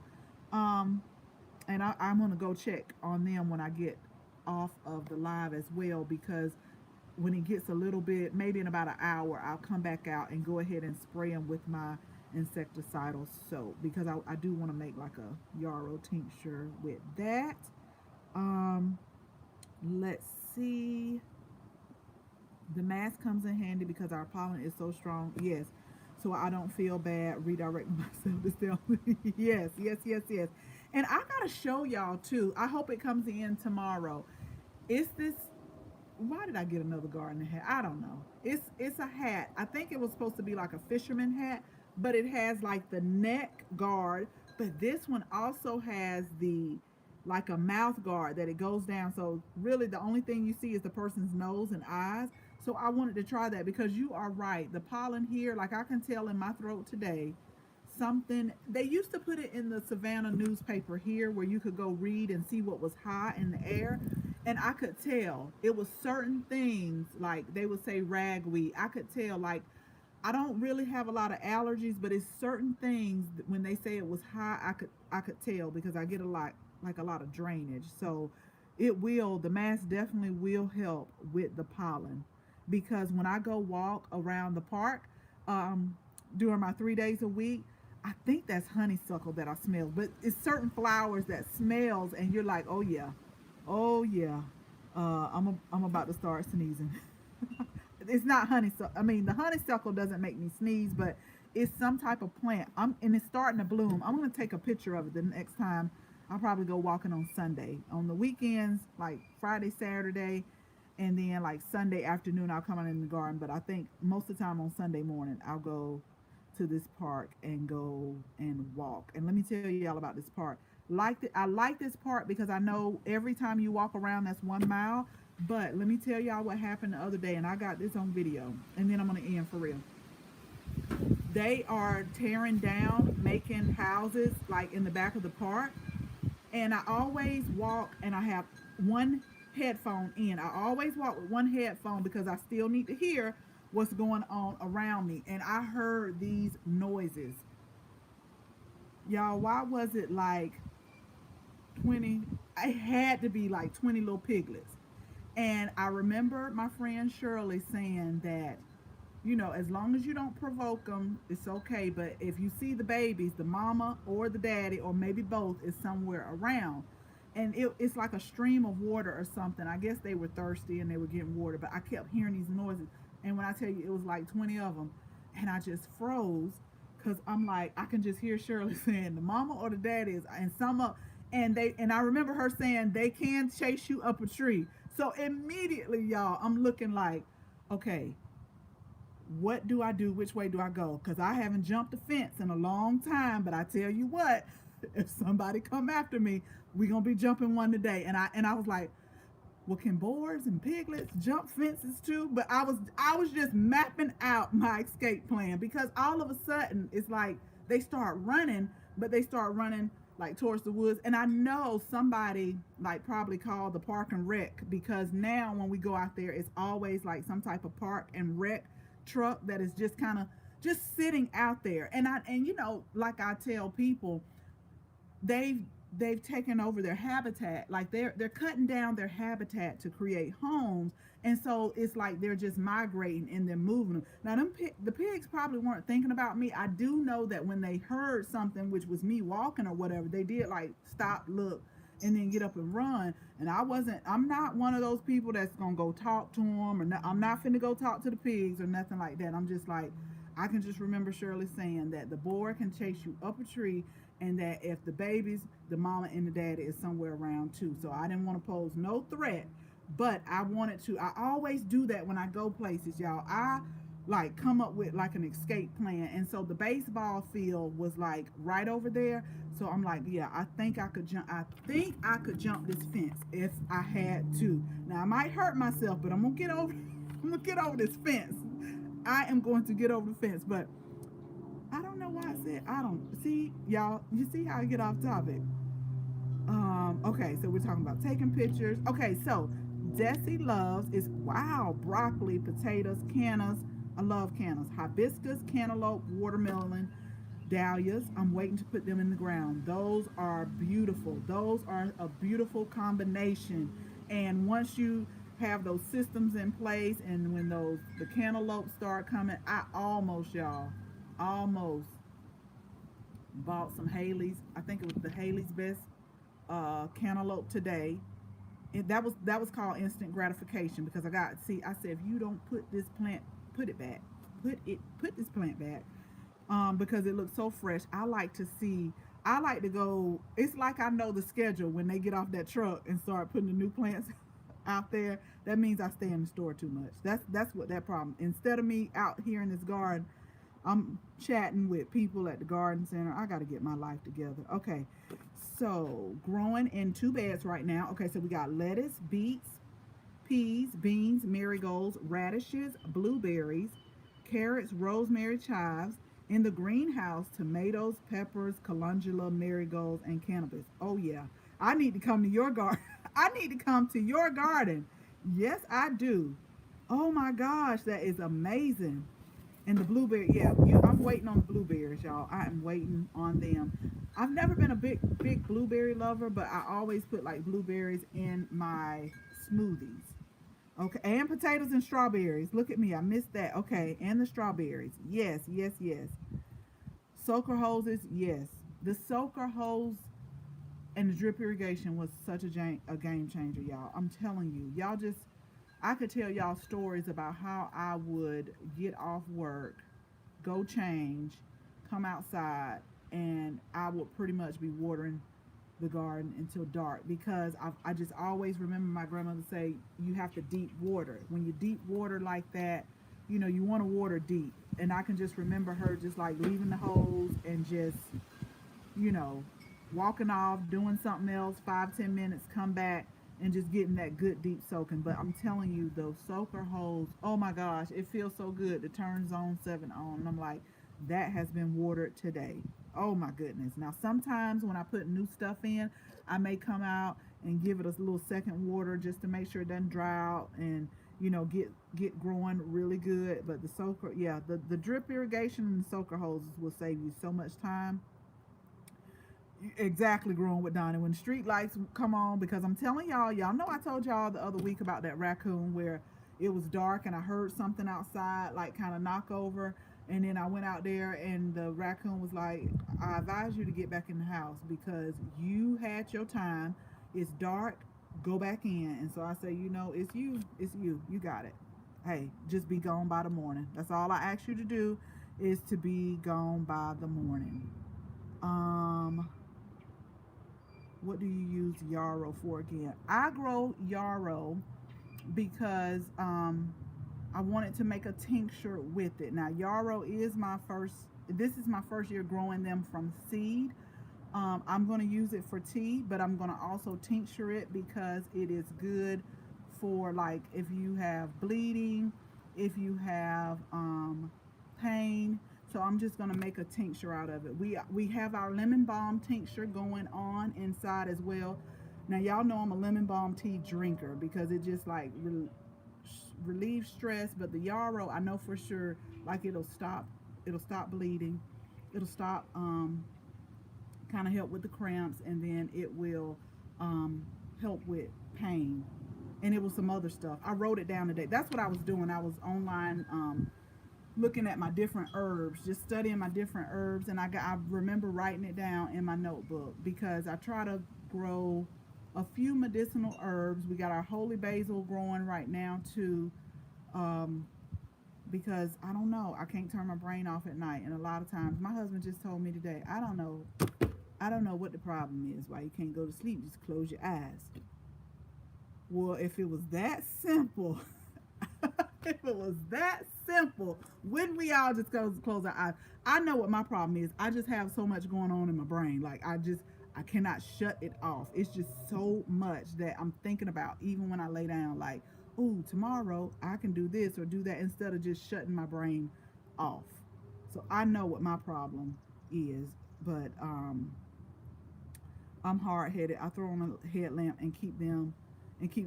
Um, and I'm gonna go check on them when I get off of the live as well, because when it gets a little bit, maybe in about an hour, I'll come back out and go ahead and spray them with my insecticidal soap, because I do want to make like a yarrow tincture with that. Um, let's see. The mask comes in handy because our pollen is so strong. Yes. So I don't feel bad redirecting myself to sell. Yes, yes, yes, yes. And I gotta show y'all too. I hope it comes in tomorrow. It's this. Why did I get another gardener hat? I don't know. It's a hat. I think it was supposed to be like a fisherman hat, but it has like the neck guard. But this one also has the, like, a mouth guard that it goes down. So really the only thing you see is the person's nose and eyes. So I wanted to try that because you are right. The pollen here, like I can tell in my throat today, something, they used to put it in the Savannah newspaper here where you could go read and see what was high in the air, and I could tell it was certain things, like they would say ragweed. I could tell, like, I don't really have a lot of allergies, but it's certain things when they say it was high, I could tell because I get a lot, like a lot of drainage. So the mask definitely will help with the pollen, because when I go walk around the park um, during my 3 days a week, I think that's honeysuckle that I smell. But it's certain flowers that smells, and you're like, oh yeah, oh yeah, I'm about to start sneezing. It's not honeysuckle. I mean, the honeysuckle doesn't make me sneeze, but it's some type of plant. And it's starting to bloom. I'm gonna take a picture of it the next time. I'll probably go walking on Sunday. On the weekends, like Friday, Saturday, and then like Sunday afternoon, I'll come out in the garden. But I think most of the time on Sunday morning, I'll go to this park and go and walk. And let me tell y'all about this park. I like this park because I know every time you walk around, that's 1 mile. But let me tell y'all what happened the other day, and I got this on video, and then I'm gonna end for real. They are tearing down, making houses like in the back of the park, and I always walk and I have one headphone in. I always walk with one headphone because I still need to hear what's going on around me. And I heard these noises. Y'all, why was it like 20? It had to be like 20 little piglets. And I remember my friend Shirley saying that, as long as you don't provoke them, it's okay. But if you see the babies, the mama or the daddy, or maybe both, is somewhere around. And it's like a stream of water or something. I guess they were thirsty and they were getting water, but I kept hearing these noises. And when I tell you, it was like 20 of them. And I just froze because I'm like, I can just hear Shirley saying the mama or the daddy is, and and I remember her saying they can chase you up a tree. So immediately, y'all, I'm looking like, okay, what do I do? Which way do I go? Because I haven't jumped a fence in a long time. But I tell you what, if somebody come after me, we gonna be jumping one today. And I was like, well, can boars and piglets jump fences too? But I was just mapping out my escape plan, because all of a sudden it's like they start running, but they start running like towards the woods. And I know somebody like probably called the park and rec, because now when we go out there, it's always like some type of park and rec truck that is just kind of just sitting out there. And like I tell people, they've they've taken over their habitat. Like they're cutting down their habitat to create homes, and so it's like they're just migrating and they're moving them. Now the pigs probably weren't thinking about me. I do know that when they heard something, which was me walking or whatever, they did like stop, look, and then get up and run. And I'm not one of those people that's gonna go talk to them, or I'm not finna go talk to the pigs or nothing like that. I'm just like, I can just remember Shirley saying that the boar can chase you up a tree, and that if the babies, the mama and the daddy is somewhere around too. So I didn't want to pose no threat, but I wanted to. I always do that when I go places, y'all. I like come up with like an escape plan. And so the baseball field was like right over there. So I'm like, yeah, I think I could jump this fence if I had to. Now I might hurt myself, but I'm gonna get over I'm gonna get over this fence. I am going to get over the fence, but I don't know why I said I don't see, y'all. You see how I get off topic. Okay, so we're talking about taking pictures. Okay, so Desi loves is wow, broccoli, potatoes, cannas. I love cannas. Hibiscus, cantaloupe, watermelon, dahlias. I'm waiting to put them in the ground. Those are beautiful. Those are a beautiful combination. And once you have those systems in place, and when the cantaloupe start coming, I almost bought some Haley's. I think it was the Haley's Best cantaloupe today. That was called instant gratification, because I said, if you don't put this plant, put this plant back, because it looks so fresh. I like to go. It's like I know the schedule when they get off that truck and start putting the new plants out there. That means I stay in the store too much. That's what that problem. Instead of me out here in this garden, I'm chatting with people at the garden center. I got to get my life together. Okay, so growing in 2 beds right now. Okay, so we got lettuce, beets, peas, beans, marigolds, radishes, blueberries, carrots, rosemary, chives. In the greenhouse, tomatoes, peppers, calendula, marigolds, and cannabis. Oh yeah, I need to come to your garden. I need to come to your garden. Yes, I do. Oh my gosh, that is amazing. And the blueberry, yeah, I'm waiting on the blueberries, y'all. I am waiting on them. I've never been a big blueberry lover, but I always put like blueberries in my smoothies. Okay, and potatoes and strawberries. Look at me, I missed that. Okay, and the strawberries. Yes, yes, yes. Soaker hoses, yes. The soaker hose and the drip irrigation was such a game changer, y'all. I'm telling you, y'all just I could tell y'all stories about how I would get off work, go change, come outside, and I would pretty much be watering the garden until dark because I just always remember my grandmother say you have to deep water. When you deep water like that, you want to water deep. And I can just remember her just like leaving the hose and just, you know, walking off, doing something else, 5-10 minutes, come back and just getting that good deep soaking. But I'm telling you, those soaker holes, oh my gosh, it feels so good to turn zone 7 on. And I'm like, that has been watered today. Oh my goodness. Now sometimes when I put new stuff in, I may come out and give it a little second water just to make sure it doesn't dry out and get growing really good. But the soaker, yeah, the drip irrigation and the soaker hoses will save you so much time. Exactly, growing with Donnie. When the street lights come on, because I'm telling y'all know I told y'all the other week about that raccoon where it was dark and I heard something outside, like kind of knock over. And then I went out there and the raccoon was like, I advise you to get back in the house because you had your time. It's dark, go back in. And so I say, it's you. You got it. Hey, just be gone by the morning. That's all I ask you to do is to be gone by the morning. Um, what do you use yarrow for again? I grow yarrow because I wanted to make a tincture with it. Now yarrow is my first. This is my first year growing them from seed. I'm going to use it for tea, but I'm going to also tincture it because it is good for like if you have bleeding, if you have pain. So I'm just going to make a tincture out of it. We have our lemon balm tincture going on inside as well. Now y'all know I'm a lemon balm tea drinker because it just like relieves stress. But the yarrow, I know for sure, like it'll stop bleeding, it'll stop kind of help with the cramps, and then it will help with pain. And it was some other stuff. I wrote it down today. That's what I was doing. I was online looking at my different herbs, just studying my different herbs, and I remember writing it down in my notebook because I try to grow a few medicinal herbs. We got our holy basil growing right now too, um, because I don't know, I can't turn my brain off at night, and a lot of times my husband just told me today, I don't know what the problem is, why you can't go to sleep, just close your eyes. Well, if it was that simple, if it was that simple, wouldn't we all just go close our eyes? I know what my problem is. I just have so much going on in my brain. Like I cannot shut it off. It's just so much that I'm thinking about even when I lay down like, "Oh, tomorrow I can do this or do that," instead of just shutting my brain off. So I know what my problem is, but I'm hard headed. I throw on a headlamp and keep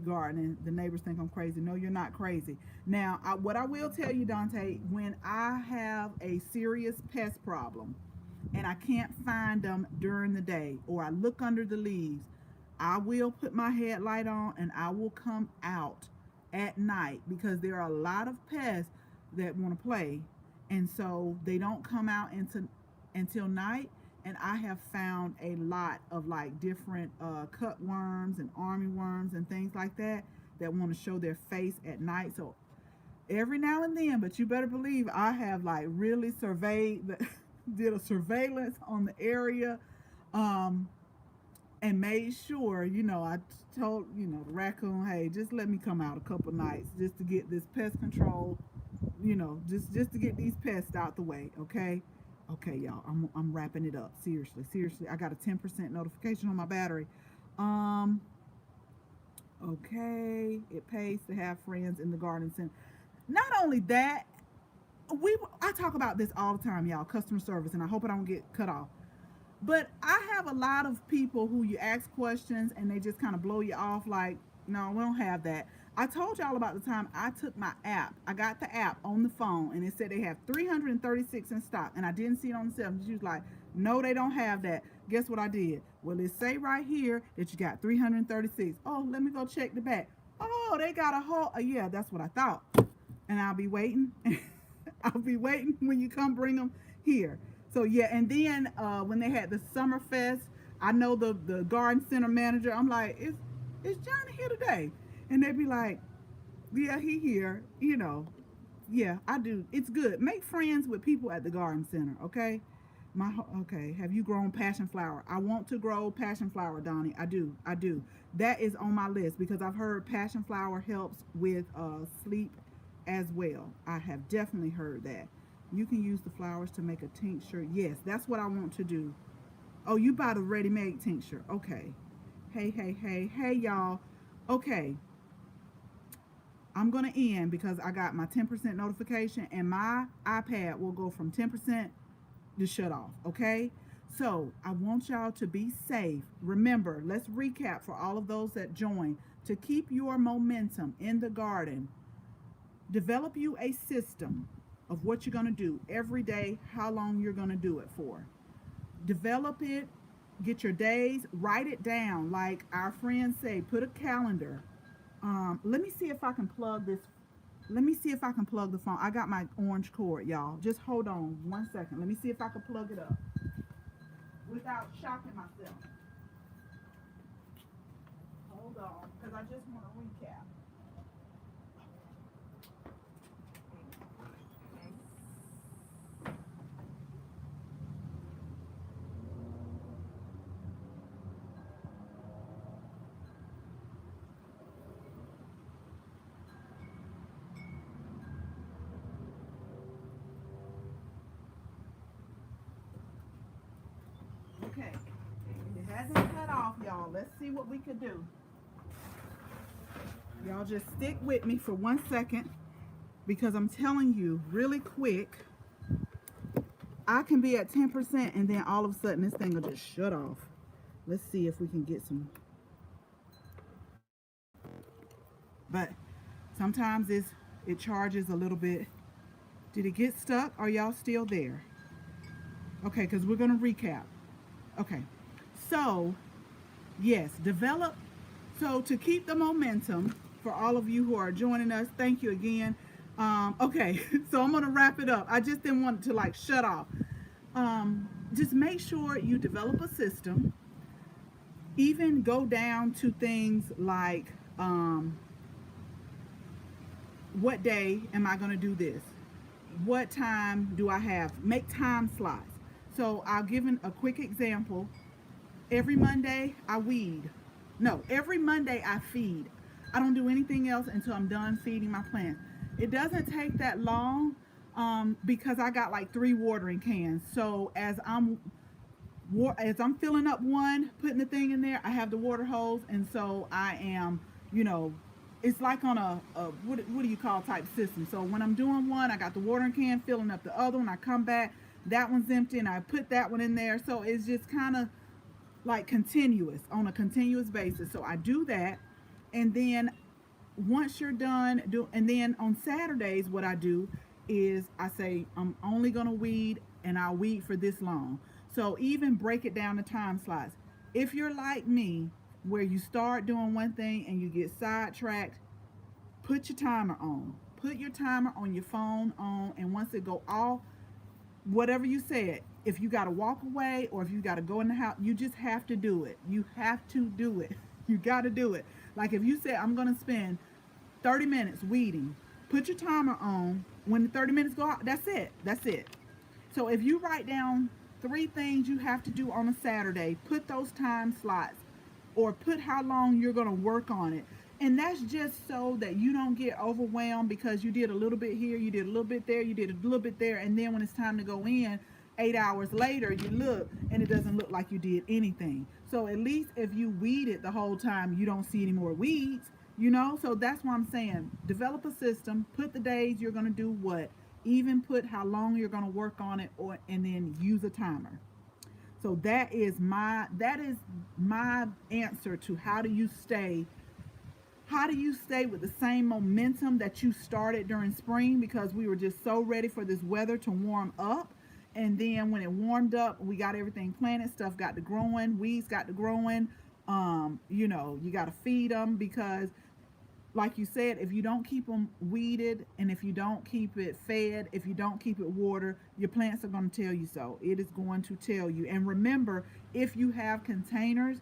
gardening. The neighbors think I'm crazy. No, you're not crazy. Now, what I will tell you, Dante, when I have a serious pest problem and I can't find them during the day or I look under the leaves, I will put my headlight on and I will come out at night because there are a lot of pests that want to play. And so they don't come out until night, and I have found a lot of like different cut worms and army worms and things like that want to show their face at night. So every now and then, but you better believe I have like really surveyed, did a surveillance on the area, um, and made sure, I told, the raccoon, hey, just let me come out a couple nights just to get this pest control, just to get these pests out the way, okay? Okay, y'all, I'm wrapping it up. Seriously, I got a 10% notification on my battery. Um, okay, it pays to have friends in the garden center. Not only that, I talk about this all the time, y'all, customer service, and I hope I don't get cut off. But I have a lot of people who you ask questions and they just kind of blow you off like, No, we don't have that. I told y'all about the time I took my app. I got the app on the phone and it said they have 336 in stock and I didn't see it on the shelf. She was like, no, they don't have that. Guess what I did? Well, it say right here that you got 336. Oh, let me go check the back. Oh, they got a whole, yeah, that's what I thought. And I'll be waiting. I'll be waiting when you come bring them here. So yeah, and then when they had the summer fest, I know the garden center manager. I'm like, is Johnny here today? And they'd be like, yeah, he here. You know, yeah, I do. It's good. Make friends with people at the garden center. Okay. Okay. Have you grown passion flower? I want to grow passion flower, Donnie. I do. I do. That is on my list because I've heard passion flower helps with sleep as well. I have definitely heard that. You can use the flowers to make a tincture. Yes, that's what I want to do. Oh, you buy the ready-made tincture. Okay. Hey, hey, hey, hey, y'all. Okay. I'm going to end because I got my 10% notification and my iPad will go from 10% to shut off. Okay. So I want y'all to be safe. Remember, let's recap for all of those that join. To keep your momentum in the garden, develop you a system of what you're going to do every day, how long you're going to do it for. Develop it, get your days, write it down. Like our friends say, put a calendar. Let me see if I can plug this. Let me see if I can plug the phone. I got my orange cord, y'all. Just hold on 1 second. Let me see if I can plug it up without shocking myself. Hold on, because I just want to recap. Okay, it hasn't cut off, y'all. Let's see what we could do. Y'all just stick with me for 1 second because I'm telling you really quick, I can be at 10% and then all of a sudden this thing will just shut off. Let's see if we can get some. But sometimes it charges a little bit. Did it get stuck? Are y'all still there? Okay, because we're going to recap. Okay, so yes, develop. So to keep the momentum for all of you who are joining us, thank you again. Okay, so I'm gonna wrap it up. I just didn't want to like shut off. Just make sure you develop a system. Even go down to things like what day am I gonna do this? What time do I have? Make time slots. So I'll give a quick example. Every Monday I weed. No, every Monday I feed. I don't do anything else until I'm done feeding my plants. It doesn't take that long because I got like 3 watering cans. So as I'm filling up one, putting the thing in there, I have the water hose, and so I am, it's like on a what do you call type system. So when I'm doing one, I got the watering can filling up the other one. I come back, that one's empty, and I put that one in there. So it's just kind of like continuous on a continuous basis. So I do that, and then once you're done and then on Saturdays what I do is I say I'm only gonna weed and I'll weed for this long. So even break it down to time slots. If you're like me where you start doing one thing and you get sidetracked, put your timer on. Put your timer on your phone on, and once it go off, whatever you said, if you got to walk away or if you got to go in the house, you just have to do it. You have to do it. You got to do it. Like if you said, I'm going to spend 30 minutes weeding, put your timer on. When the 30 minutes go out, that's it. That's it. So if you write down 3 things you have to do on a Saturday, put those time slots or put how long you're going to work on it. And that's just so that you don't get overwhelmed because you did a little bit here, you did a little bit there, you did a little bit there, and then when it's time to go in, 8 hours later, you look and it doesn't look like you did anything. So at least if you weed it the whole time, you don't see any more weeds, So that's why I'm saying develop a system, put the days you're going to do what, even put how long you're going to work on it, and then use a timer. So that is my answer to how do you stay How do you stay with the same momentum that you started during spring? Because we were just so ready for this weather to warm up. And then when it warmed up, we got everything planted, stuff got to growing, weeds got to growing. You got to feed them because, like you said, if you don't keep them weeded and if you don't keep it fed, if you don't keep it watered, your plants are going to tell you so. It is going to tell you. And remember, if you have containers,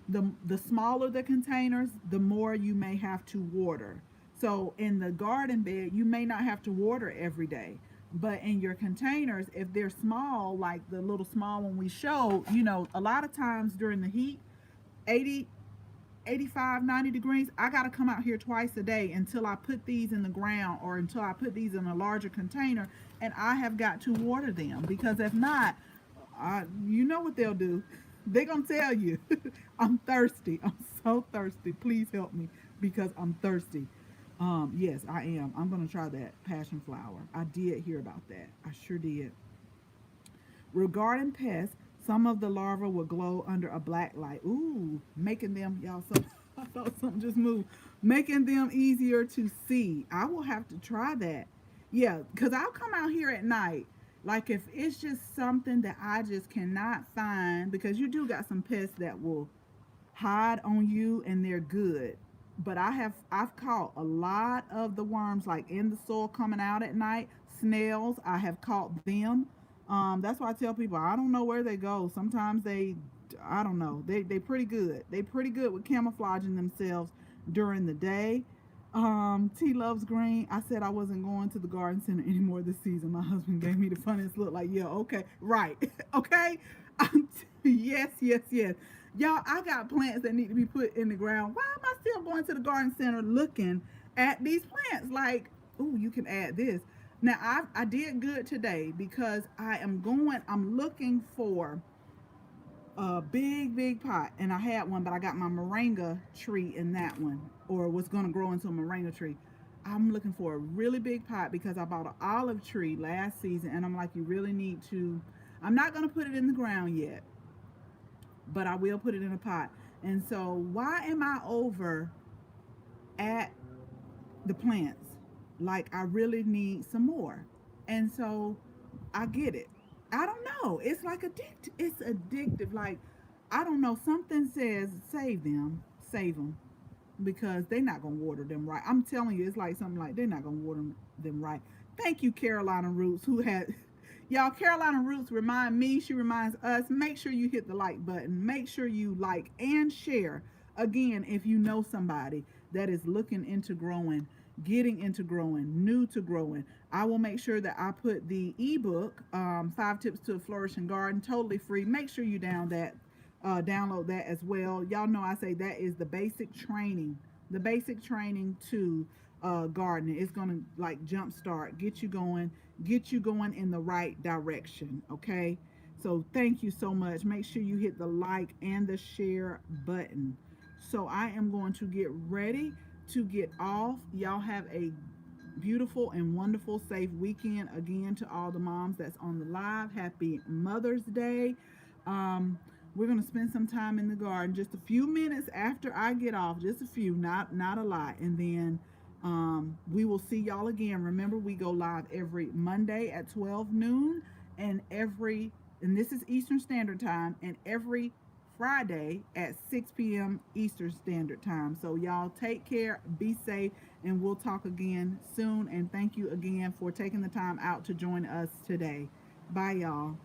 the smaller the containers, the more you may have to water. So in the garden bed, you may not have to water every day. But in your containers, if they're small, like the little small one we showed, a lot of times during the heat, 80, 85, 90 degrees, I got to come out here twice a day until I put these in the ground or until I put these in a larger container, and I have got to water them because if not, you know what they'll do. They're going to tell you, I'm thirsty. I'm so thirsty. Please help me because I'm thirsty. Yes, I am. I'm going to try that passion flower. I did hear about that. I sure did. Regarding pests, some of the larvae will glow under a black light. Ooh, making them, y'all, so I thought something just moved. Making them easier to see. I will have to try that. Yeah, because I'll come out here at night. Like if it's just something that I just cannot find, because you do got some pests that will hide on you and they're good. But I've caught a lot of the worms like in the soil coming out at night. Snails, I have caught them. That's why I tell people I don't know where they go. Sometimes I don't know. They pretty good. They pretty good with camouflaging themselves during the day. T loves green. I said I wasn't going to the garden center anymore this season. My husband gave me the funniest look. Like, yeah, okay, right, okay. Yes, yes, yes. Y'all, I got plants that need to be put in the ground. Why am I still going to the garden center looking at these plants? Like, oh, you can add this. Now, I did good today because I'm looking for a big, big pot. And I had one, but I got my moringa tree in that one, or was going to grow into a moringa tree. I'm looking for a really big pot because I bought an olive tree last season. And I'm like, you really need to. I'm not going to put it in the ground yet, but I will put it in a pot. And so, why am I over at the plants? Like, I really need some more. And so, I get it. I don't know. It's like addictive. It's addictive. Like, I don't know. Something says save them, because they're not gonna water them right. I'm telling you, it's like something like they're not gonna water them right. Thank you, Carolina Roots, who had y'all. Carolina Roots remind me. She reminds us. Make sure you hit the like button. Make sure you like and share. Again, if you know somebody that is looking into growing, getting into growing, new to growing, I will make sure that I put the ebook, 5 Tips to a Flourishing Garden, totally free. Make sure you download that as well. Y'all know I say that is the basic training to gardening. It's gonna like jumpstart, get you going in the right direction. Okay. So thank you so much. Make sure you hit the like and the share button. So I am going to get ready to get off. Y'all have a beautiful and wonderful, safe weekend. Again, to all the moms that's on the live, happy Mother's Day. We're gonna spend some time in the garden, just a few minutes after I get off, just a few, not a lot, and then we will see y'all again. Remember, we go live every Monday at 12 noon, and this is Eastern Standard Time, and every Friday at 6 p.m. Eastern Standard Time. So y'all take care, be safe, and we'll talk again soon. And thank you again for taking the time out to join us today. Bye, y'all.